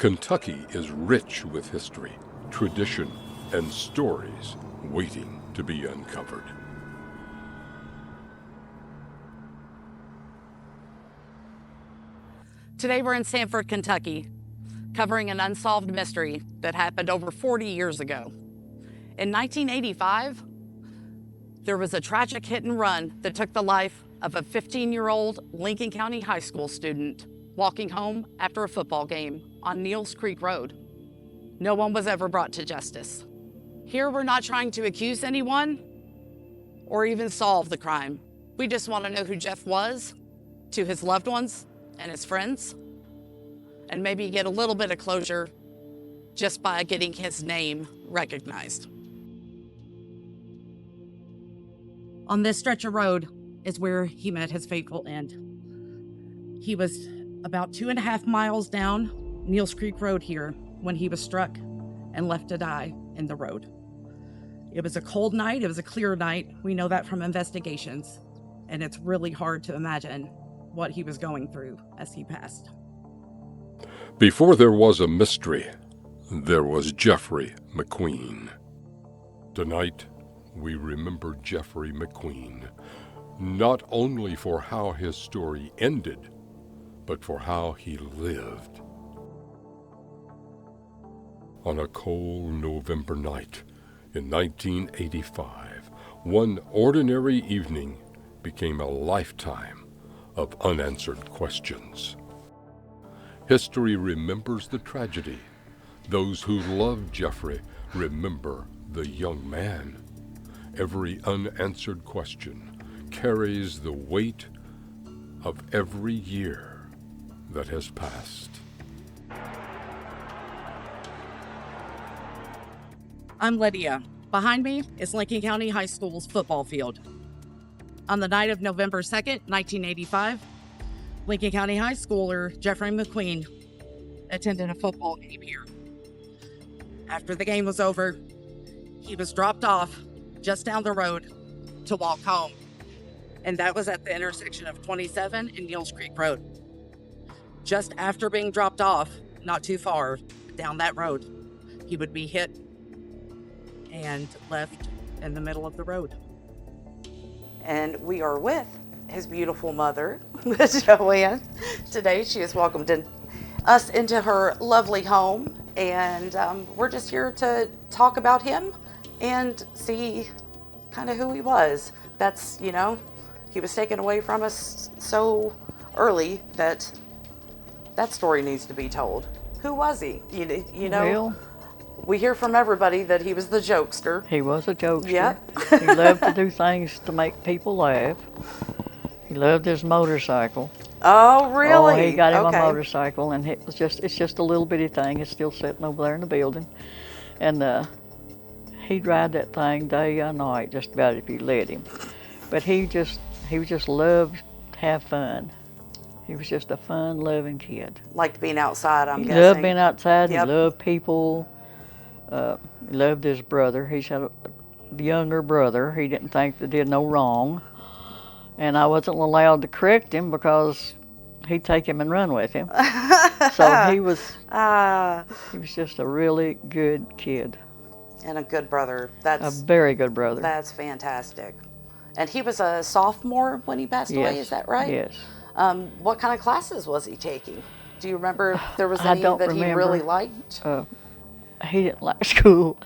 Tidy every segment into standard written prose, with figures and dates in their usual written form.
Kentucky is rich with history, tradition, and stories waiting to be uncovered. Today we're in Sanford, Kentucky, covering an unsolved mystery that happened over 40 years ago. In 1985, there was a tragic hit and run that took the life of a 15-year-old Lincoln County High School student walking home after a football game on Neals Creek Road. No one was ever brought to justice. Here we're not trying to accuse anyone or even solve the crime. We just want to know who Jeff was to his loved ones and his friends, and maybe get a little bit of closure just by getting his name recognized. On this stretch of road is where he met his fateful end. He was about 2.5 miles down Neals Creek Road here when he was struck and left to die in the road. It was a cold night, it was a clear night. We know that from investigations, and it's really hard to imagine what he was going through as he passed. Before there was a mystery, there was Jeffrey McQueen. Tonight, we remember Jeffrey McQueen, not only for how his story ended, but for how he lived. On a cold November night in 1985, one ordinary evening became a lifetime of unanswered questions. History remembers the tragedy. Those who loved Jeffrey remember the young man. Every unanswered question carries the weight of every year that has passed. I'm Lydia. Behind me is Lincoln County High School's football field. On the night of November 2nd, 1985, Lincoln County High Schooler Jeffrey McQueen attended a football game here. After the game was over, he was dropped off just down the road to walk home. And that was at the intersection of 27 and Neals Creek Road. Just after being dropped off, not too far down that road, he would be hit and left in the middle of the road. And we are with his beautiful mother, Joanne. Today she has welcomed us into her lovely home, and we're just here to talk about him and see kind of who he was. That's, he was taken away from us so early that story needs to be told. Who was he? Well, we hear from everybody that he was the jokester. he was a jokester. Yep. He loved to do things to make people laugh. He loved his motorcycle. Oh, really? Oh, he got him Okay. a motorcycle, and it's just a little bitty thing. It's still sitting over there in the building. And he'd ride that thing day or night, just about if you let him. But he just loved to have fun. He was just a fun-loving kid. Liked being outside, I'm guessing. He loved being outside. Yep. He loved people. He loved his brother. He had a younger brother. He didn't think they did no wrong. And I wasn't allowed to correct him because he'd take him and run with him. So he was just a really good kid. And a good brother. A very good brother. That's fantastic. And he was a sophomore when he passed away, is that right? Yes. What kind of classes was he taking? Do you remember if there was I any don't that he remember. really liked? He didn't like school,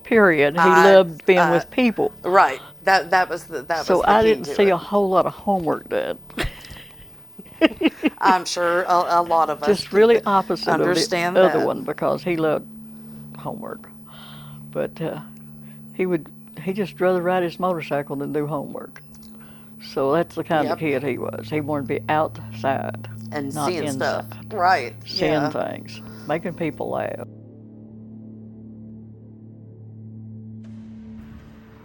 period. He loved being with people. Right. That was the So key I didn't to see it. a whole lot of homework done. I'm sure a lot of us Just really opposite understand of the other that. one because he loved homework. But he just rather ride his motorcycle than do homework. So that's the kind of kid he was. He wanted to be outside and not seeing inside. stuff. Right. Seeing things, making people laugh.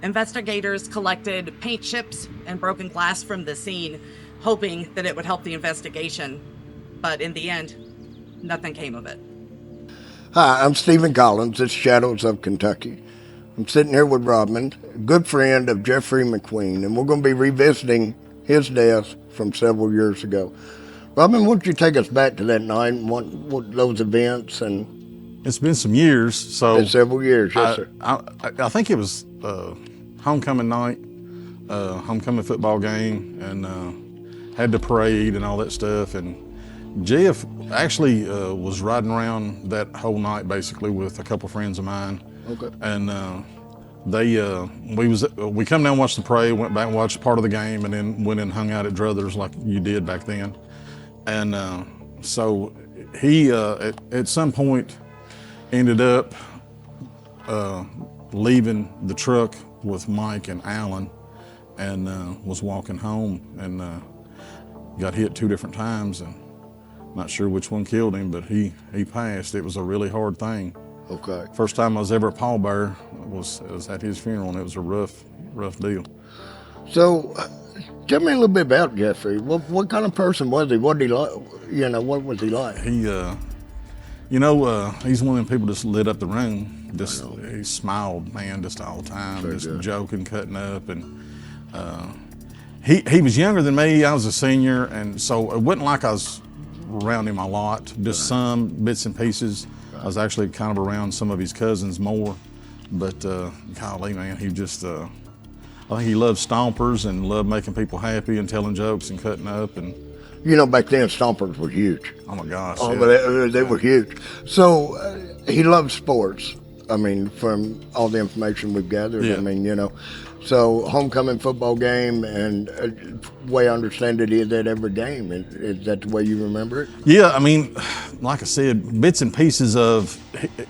Investigators collected paint chips and broken glass from the scene, hoping that it would help the investigation. But in the end, nothing came of it. Hi, I'm Stephen Collins. It's Shadows of Kentucky. I'm sitting here with Rodman, a good friend of Jeffrey McQueen, and we're going to be revisiting his death from several years ago. Robin, why don't you take us back to that night and what those events and It's been some years, so been several years, yes, sir. I think it was homecoming night, homecoming football game, and had the parade and all that stuff. And Jeff actually was riding around that whole night basically with a couple friends of mine. Okay. And we come down and watched the parade, went back and watched part of the game, and then went and hung out at Druthers like you did back then. And so he at some point ended up leaving the truck with Mike and Alan, and was walking home and got hit 2 different times, and not sure which one killed him, but he passed. It was a really hard thing. Okay. First time I was ever a pallbearer was at his funeral, and it was a rough deal. So, tell me a little bit about Jeffrey. What kind of person was he? What did he like? What was he like? He, he's one of them people just lit up the room. Just he smiled, man, just all the time, Very just good. joking, cutting up, and he was younger than me. I was a senior, and so it wasn't like I was around him a lot. Just some bits and pieces. I was actually kind of around some of his cousins more, but golly, man, he just. I think he loved stompers and loved making people happy and telling jokes and cutting up and. Back then stompers were huge. Oh my gosh! Oh, yeah. but they were huge. So he loved sports. I mean, from all the information we've gathered. Yeah. I mean, so homecoming football game, and the way I understand it, he is at every game. Is that the way you remember it? Yeah, I mean, like I said, bits and pieces of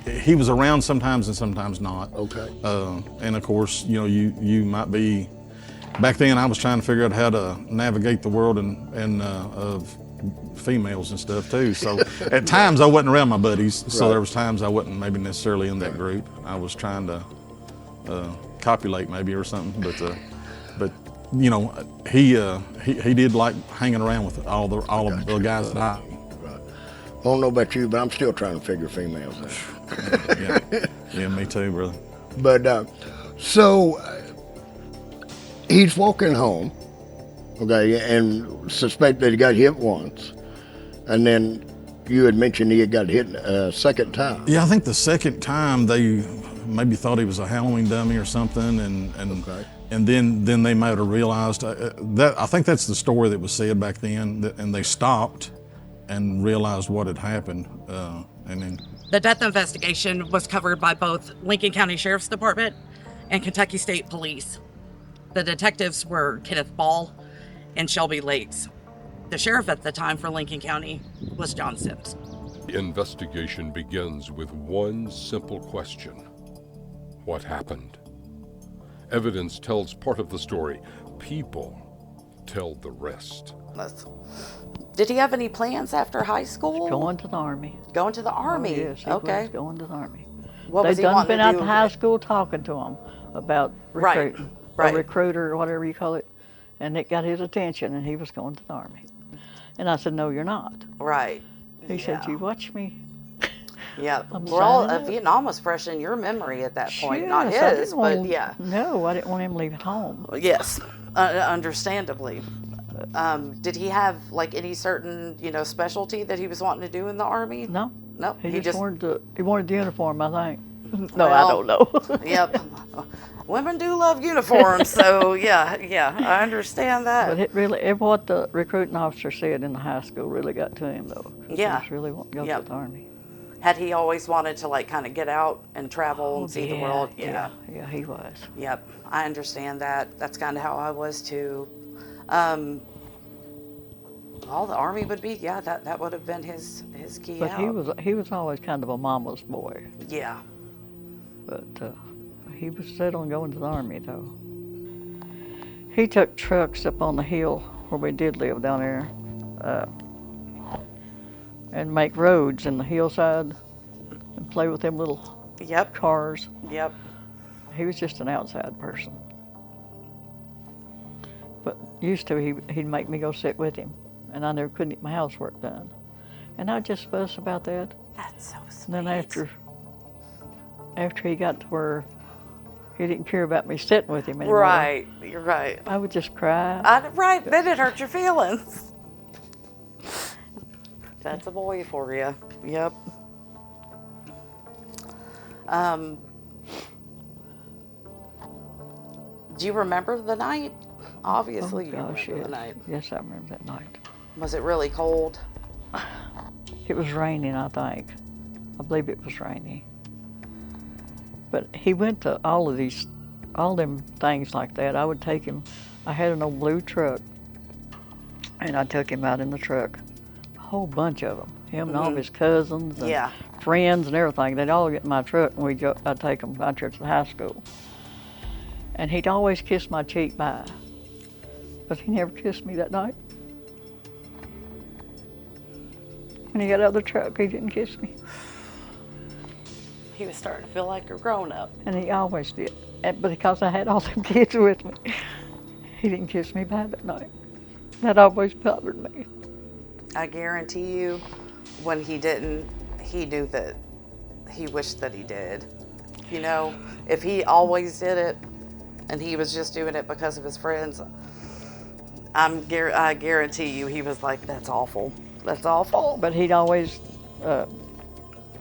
he was around sometimes and sometimes not. Okay. And of course, you might be. Back then, I was trying to figure out how to navigate the world and of females and stuff too. So at times I wasn't around my buddies. So Right. there was times I wasn't maybe necessarily in that group. I was trying to copulate maybe or something. But he did like hanging around with all of the guys that I. Right. I don't know about you, but I'm still trying to figure females out. Yeah, me too, brother. But so he's walking home, okay, and suspect that he got hit once, and then you had mentioned he had got hit a second time. Yeah, I think the second time they maybe thought he was a Halloween dummy or something, and Okay. and then they might have realized that. I think that's the story that was said back then, and they stopped and realized what had happened, and then. The death investigation was covered by both Lincoln County Sheriff's Department and Kentucky State Police. The detectives were Kenneth Ball and Shelby Lakes. The sheriff at the time for Lincoln County was John Sims. The investigation begins with one simple question. What happened? Evidence tells part of the story. People tell the rest. Did he have any plans after high school? Going to the Army. Going to the Army? Oh, yes, he Okay. was going to the Army. What was They he done wanting been to out do? to high school talking to him about Right, recruiting, right. a recruiter or whatever you call it, and it got his attention, and he was going to the Army. And I said, no, you're not. Right. He said, you watch me. Yeah. I'm Well, signing up. Vietnam was fresh in your memory at that point. Not Yes, I his, didn't but want- yeah. No, I didn't want him leaving home. Yes, understandably. Did he have like any certain, specialty that he was wanting to do in the Army? No. No, He just wanted the uniform, I think. No, Well, I don't know. Yep. Women do love uniforms, so yeah, I understand that. But what the recruiting officer said in the high school really got to him, though. 'Cause Yeah. He was really wanting to go Yep. to the Army. Had he always wanted to like kind of get out and travel and see the world? Yeah, he was. Yep, I understand that. That's kind of how I was too. All the Army would be, that would have been his key But out. he was always kind of a mama's boy. Yeah, But he was set on going to the Army, though. He took trucks up on the hill where we did live down there and make roads in the hillside and play with them little yep, cars. yep. He was just an outside person. But used to, he'd make me go sit with him, and I never couldn't get my housework done. And I'd just fuss about that. That's so sweet. And then after he got to where he didn't care about me sitting with him anymore, Right, you're right. I would just cry. Right, then it hurt your feelings. That's a boy for you. Yep. Do you remember the night? Obviously, you Gosh, remember yes. the night. Yes, I remember that night. Was it really cold? It was raining, I think. I believe it was raining. But he went to all them things like that. I would take him. I had an old blue truck, and I took him out in the truck. A whole bunch of them. Him and all of his cousins and Yeah. friends and everything. They'd all get in my truck, and I'd take them my trip to the high school. And he'd always kiss my cheek bye. But he never kissed me that night. When he got out of the truck, he didn't kiss me. He was starting to feel like a grown-up. And he always did. But because I had all them kids with me, he didn't kiss me back that night. That always bothered me. I guarantee you, when he didn't, he knew that he wished that he did. You know, if he always did it, and he was just doing it because of his friends, I guarantee you he was like, that's awful. That's awful. But he'd always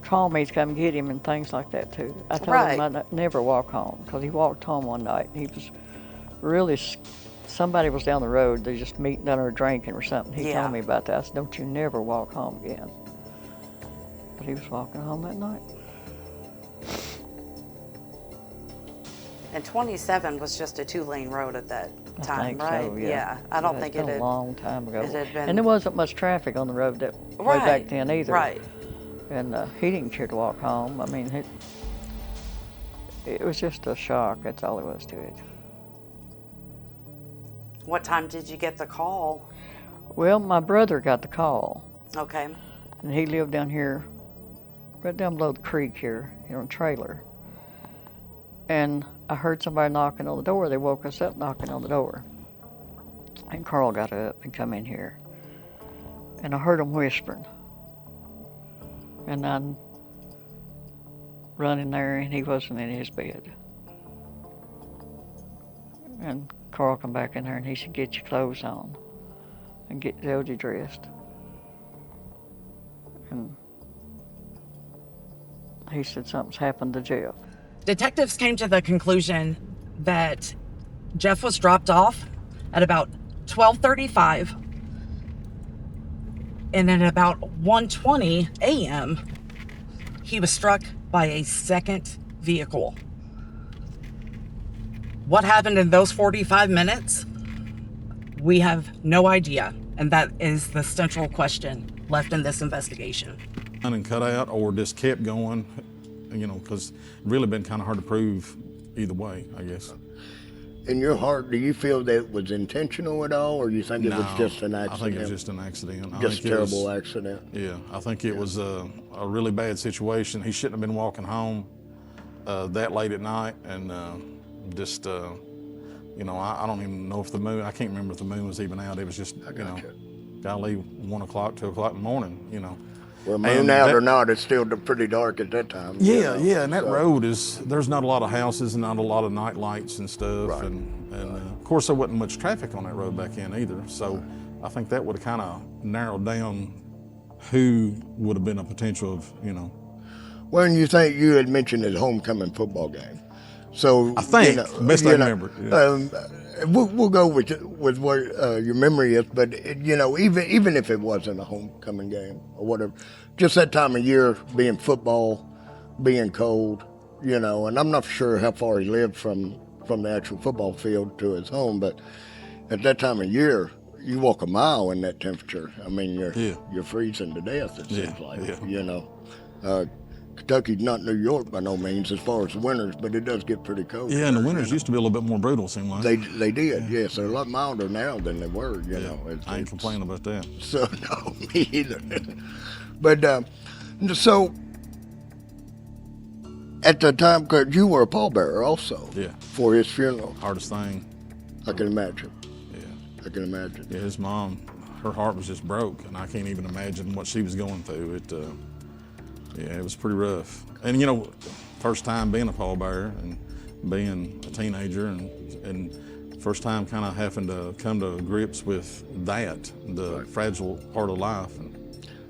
call me to come get him and things like that too. I told Right. him I'd never walk home because he walked home one night and he was really, somebody was down the road, they just meeting down there drinking or something. He Yeah. told me about that. I said, don't you never walk home again. But he was walking home that night. And 27 was just a 2-lane road at that I time, think right? so, yeah. I don't Yeah, think it's it been had. a long time ago. it had been- And there wasn't much traffic on the road that way back then either. Right. And he didn't care to walk home. I mean, it was just a shock. That's all there was to it. What time did you get the call? Well, my brother got the call, Okay. and he lived down here, right down below the creek here, in a trailer. And I heard somebody knocking on the door. They woke us up knocking on the door. And Carl got up and come in here. And I heard him whispering. And I run in there, and he wasn't in his bed. And Carl come back in there, and he said, get your clothes on and get Jody dressed. And he said, something's happened to Jeff. Detectives came to the conclusion that Jeff was dropped off at about 12:35, and at about 1:20 a.m., he was struck by a second vehicle. What happened in those 45 minutes? We have no idea, and that is the central question left in this investigation. And cut out or just kept going, you know, because it really been kind of hard to prove either way, I guess. In your heart, do you feel that it was intentional at all, or you think it was just an accident? I think it was just an accident. Just a terrible accident. Yeah, I think it was a really bad situation. He shouldn't have been walking home that late at night, and just, you know, I don't even know if the moon, I can't remember if the moon was even out. It was just, you know, gotta leave 1 o'clock, 2 o'clock in the morning, you know. Well, moon out or not, it's still pretty dark at that time. Yeah, yeah, and that road is, there's not a lot of houses and not a lot of night lights and stuff. Right. And of course there wasn't much traffic on that road back then either. So I think that would have kind of narrowed down who would have been a potential of, you know. Well, and you think you had mentioned his homecoming football game. So I think, you know, best I remember. Yeah. We'll go with what your memory is, but you know, even if it wasn't a homecoming game or whatever, just that time of year, being football, being cold, you know, and I'm not sure how far he lived from the actual football field to his home, but at that time of year, you walk a mile in that temperature. I mean, you're freezing to death. It seems like, you know. Kentucky's not New York by no means as far as the winters, but it does get pretty cold. Yeah, and the winters used to be a little bit more brutal, it seemed like. They did, yes. They're a lot milder now than they were, you know. I ain't complaining about that. So, no, me either. But, so, at the time, because you were a pallbearer also for his funeral. Hardest thing. I can imagine. Yeah. I can imagine. Yeah, his mom, her heart was just broke, and I can't even imagine what she was going through. Yeah, it was pretty rough. And you know, first time being a pallbearer and being a teenager and first time kind of having to come to grips with that, the fragile part of life. And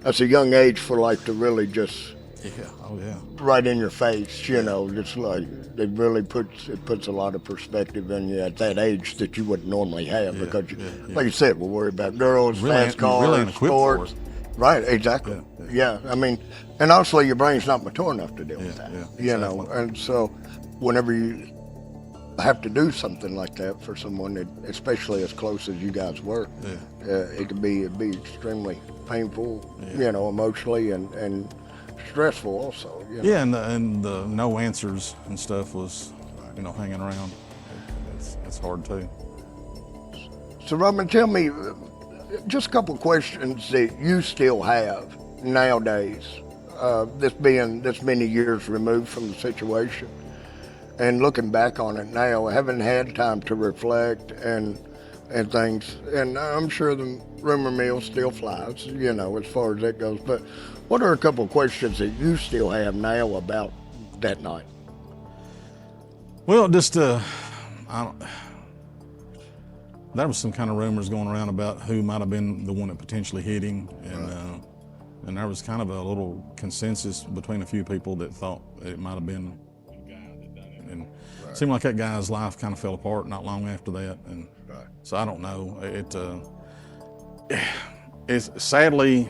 That's a young age for like to really just Yeah. Oh yeah. right in your face, you know, just like it really puts a lot of perspective in you at that age that you wouldn't normally have because, like you said, we're worried about girls, fast cars, really ain't equipped for sports. it. Right, exactly. Yeah, I mean, and obviously your brain's not mature enough to deal with that, you know, exactly. and so whenever you have to do something like that for someone, that, especially as close as you guys were, it can be extremely painful, you know, emotionally and stressful also. You know? Yeah, and the no answers and stuff was, you know, hanging around. It's hard too. So Robin, tell me just a couple questions that you still have nowadays, this being this many years removed from the situation and looking back on it now, having had time to reflect and things, and I'm sure the rumor mill still flies, you know, as far as that goes, but what are a couple of questions that you still have now about that night? Well, just there was some kind of rumors going around about who might have been the one that potentially hit him, and there was kind of a little consensus between a few people that thought it might have been a guy that done it, and it seemed like that guy's life kind of fell apart not long after that, and so I don't know. It's sadly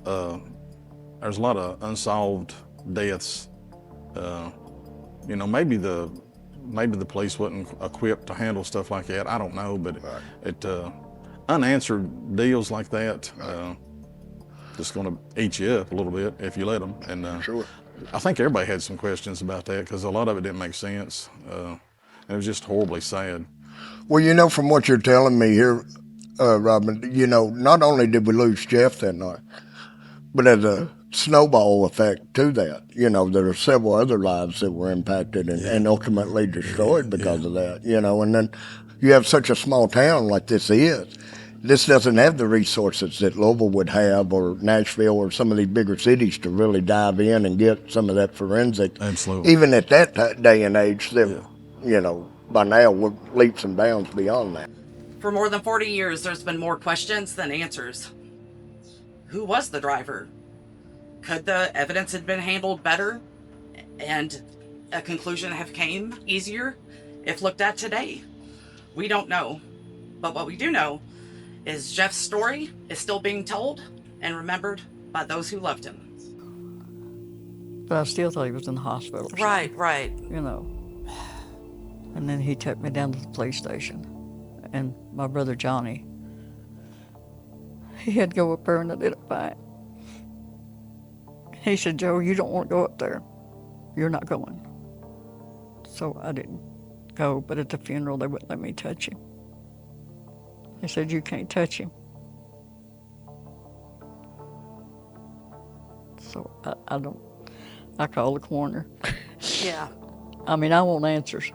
there's a lot of unsolved deaths. You know, maybe the police wasn't equipped to handle stuff like that. I don't know, but unanswered deals like that just going to eat you up a little bit if you let them. And Sure. I think everybody had some questions about that because a lot of it didn't make sense. And it was just horribly sad. Well, you know, from what you're telling me here, Robin, you know, not only did we lose Jeff that night, but as a snowball effect to that, you know, there are several other lives that were impacted and ultimately destroyed because of that, you know, and then you have such a small town like this is. This doesn't have the resources that Louisville would have or Nashville or some of these bigger cities to really dive in and get some of that forensic. Absolutely. Even at that day and age, that, you know, by now we're leaps and bounds beyond that. For more than 40 years, there's been more questions than answers. Who was the driver? Could the evidence have been handled better and a conclusion have came easier if looked at today? We don't know. But what we do know is Jeff's story is still being told and remembered by those who loved him. But I still thought he was in the hospital. or Right, something, right. You know. And then he took me down to the police station. And my brother Johnny, he had to go up there and identify it. He said, Joe, you don't want to go up there. You're not going. So I didn't go, but at the funeral, they wouldn't let me touch him. They said, you can't touch him. So I called the coroner. Yeah. I mean, I want answers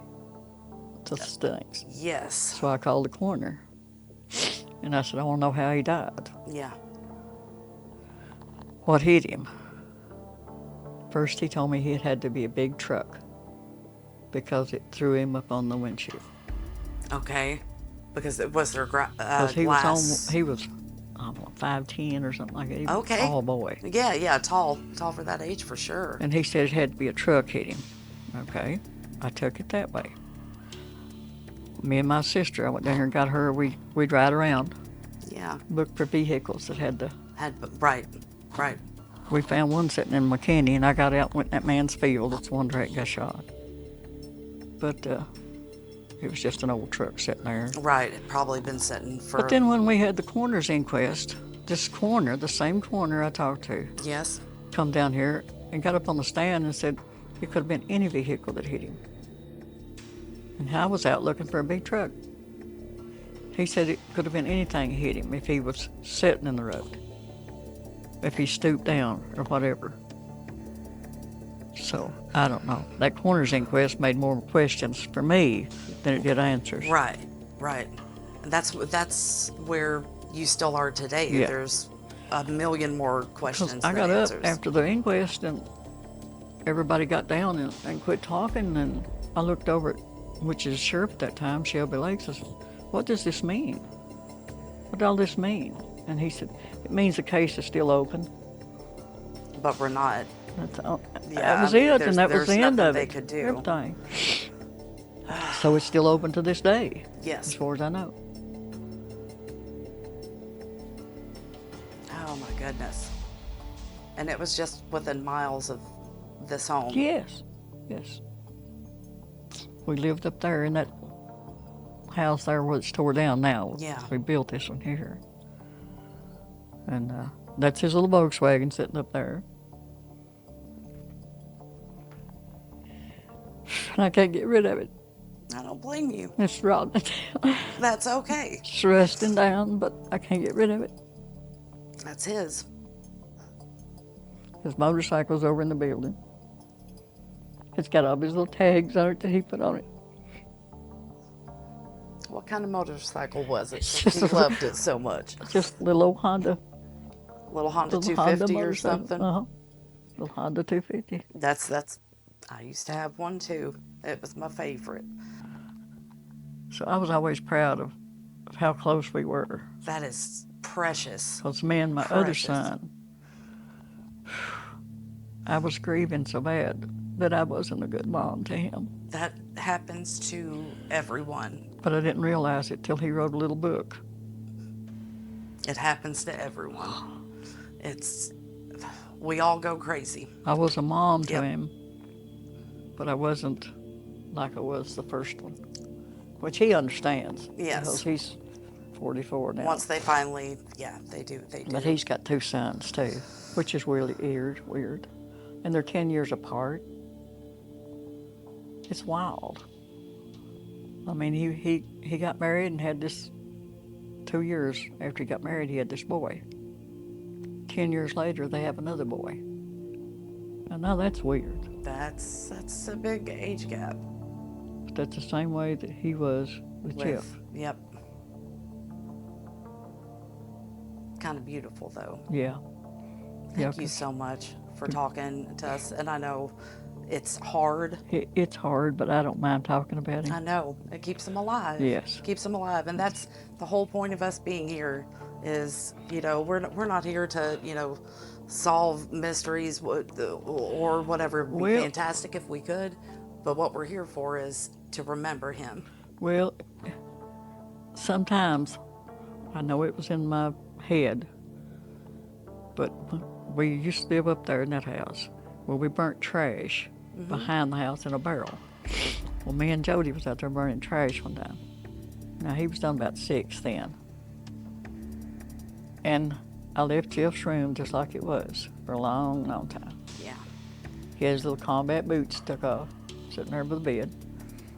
to things. Yes. So I called the coroner. And I said, I want to know how he died. Yeah. What hit him? First, he told me it had to be a big truck because it threw him up on the windshield. Okay. Because it was their Because glass. he was, I don't know, 5'10" or something like that. He was Okay. a tall boy. Yeah, tall for that age for sure. And he said it had to be a truck hit him. Okay, I took it that way. Me and my sister, I went down here and got her. We'd ride around, Yeah. look for vehicles that had the. Right. We found one sitting in McKinley, and I got out and went in that man's field. That's the one that got shot. But it was just an old truck sitting there. Right. It probably been sitting for. But then when we had the coroner's inquest, this coroner, the same coroner I talked to, Yes. come down here and got up on the stand and said it could have been any vehicle that hit him. And I was out looking for a big truck. He said it could have been anything that hit him if he was sitting in the road, if he stooped down or whatever. So I don't know. That coroner's inquest made more questions for me than it did answers. Right. And that's where you still are today. Yeah. There's a million more questions Because I than got answers. up after the inquest and everybody got down and quit talking, and I looked over at, which is sheriff at that time, Shelby Lake, says, what does this mean? What did all this mean? And he said, it means the case is still open. But we're not. That's all. Yeah, That was I mean, it, and that was there's the end nothing of they it. could do. Everything. So it's still open to this day, as Yes. far as I know. Oh my goodness. And it was just within miles of this home. Yes, yes. We lived up there in that house there where it's tore down now. Yeah. We built this one here. And that's his little Volkswagen sitting up there. And I can't get rid of it. I don't blame you. It's rotten. That's okay. It's rusting down, but I can't get rid of it. That's his. His motorcycle's over in the building. It's got all his little tags on it that he put on it. What kind of motorcycle was it? Since he loved it so much. Just a little old Honda. Little Honda Little 250 or motorcycle. something. Uh-huh. Little Honda 250. That's. I used to have one too. It was my favorite. So I was always proud of how close we were. That is precious. Because me and my other Precious. son, I was grieving so bad that I wasn't a good mom to him. That happens to everyone. But I didn't realize it till he wrote a little book. It happens to everyone. We all go crazy. I was a mom to Yep. him, but I wasn't like I was the first one, which he understands. Yes. Because he's 44 now. Once they finally, they do. But he's got 2 sons too, which is really weird. And they're 10 years apart. It's wild. I mean, he got married and had this 2 years after he got married, he had this boy. 10 years later, they have another boy. And now that's weird. That's a big age gap. But that's the same way that he was with Jeff. Yep. Kind of beautiful though. Yeah. Thank you so much for talking to us. And I know it's hard. It's hard, but I don't mind talking about I him. know. It keeps them alive. Yes. Keeps them alive. And that's the whole point of us being here is, we're not here to, solve mysteries or whatever. It would be Well- fantastic if we could. But what we're here for is to remember him. Well, sometimes I know it was in my head, but we used to live up there in that house where we burnt trash behind the house in a barrel. Well, me and Jody was out there burning trash one time. Now, he was done about 6 then. And I left Jeff's room just like it was for a long, long time. Yeah. He had his little combat boots stuck off, sitting there by the bed,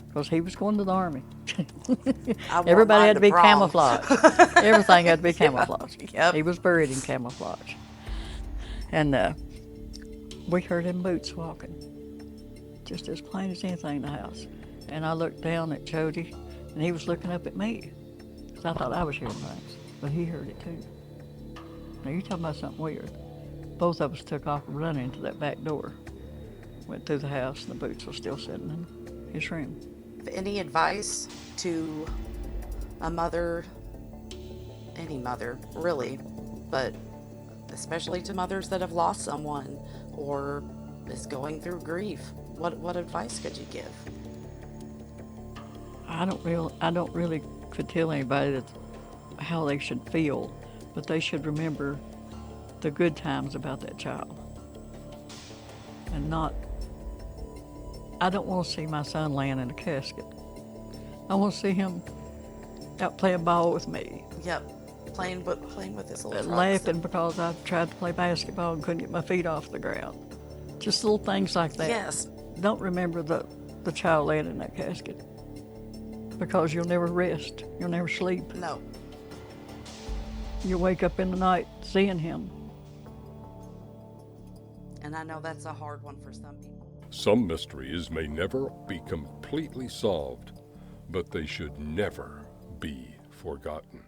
because he was going to the Army. I wore Everybody mine had to be prom. camouflaged. Everything had to be camouflaged. Yep. He was buried in camouflage. And we heard him boots walking, just as plain as anything in the house. And I looked down at Jody, and he was looking up at me, because I thought I was hearing things, but he heard it too. Now you're talking about something weird. Both of us took off running into that back door, went through the house, and the boots were still sitting in his room. Any advice to a mother, any mother, really, but especially to mothers that have lost someone or is going through grief? What advice could you give? I don't really could tell anybody how they should feel, but they should remember the good times about that child. And I don't want to see my son laying in a casket. I want to see him out playing ball with me, Yep, playing with his little trucks. laughing because I tried to play basketball and couldn't get my feet off the ground. Just little things like that. Yes. Don't remember the child laying in that casket, because you'll never rest. You'll never sleep. No. You wake up in the night seeing him. And I know that's a hard one for some people. Some mysteries may never be completely solved, but they should never be forgotten.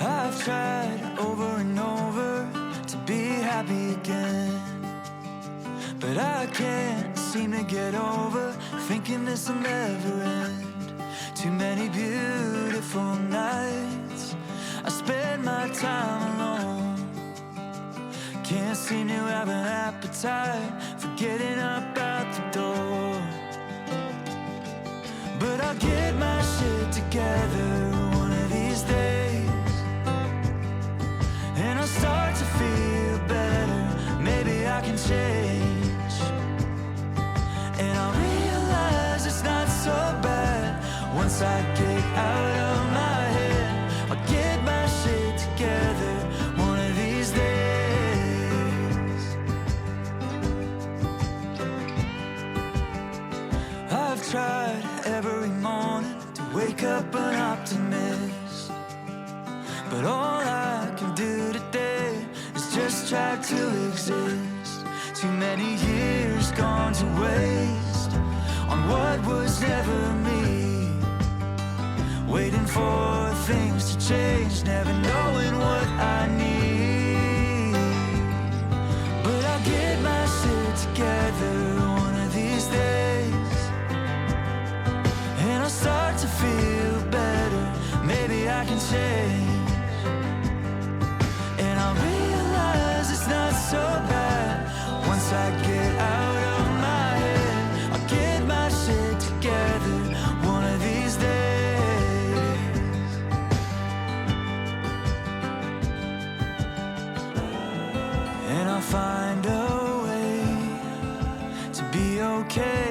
I've tried over and over to be happy again. But I can't seem to get over thinking this will never end. Too many beautiful nights I spend my time alone. Can't seem to have an appetite for getting up out the door. But I'll get my shit together one of these days, and I'll start to feel better. Maybe I can change, and I'll realize it's not so bad once I get out of my head. I'll get my shit together one of these days. I've tried every morning to wake up an optimist, but all I can do today is just try to exist. Too many years gone to waste on what was never me, waiting for things to change, never knowing what I need. But I'll get my shit together one of these days, and I'll start to feel better. Maybe I can change, and I'll realize it's not so bad once I get out of my head. I'll get my shit together one of these days, and I'll find a way to be okay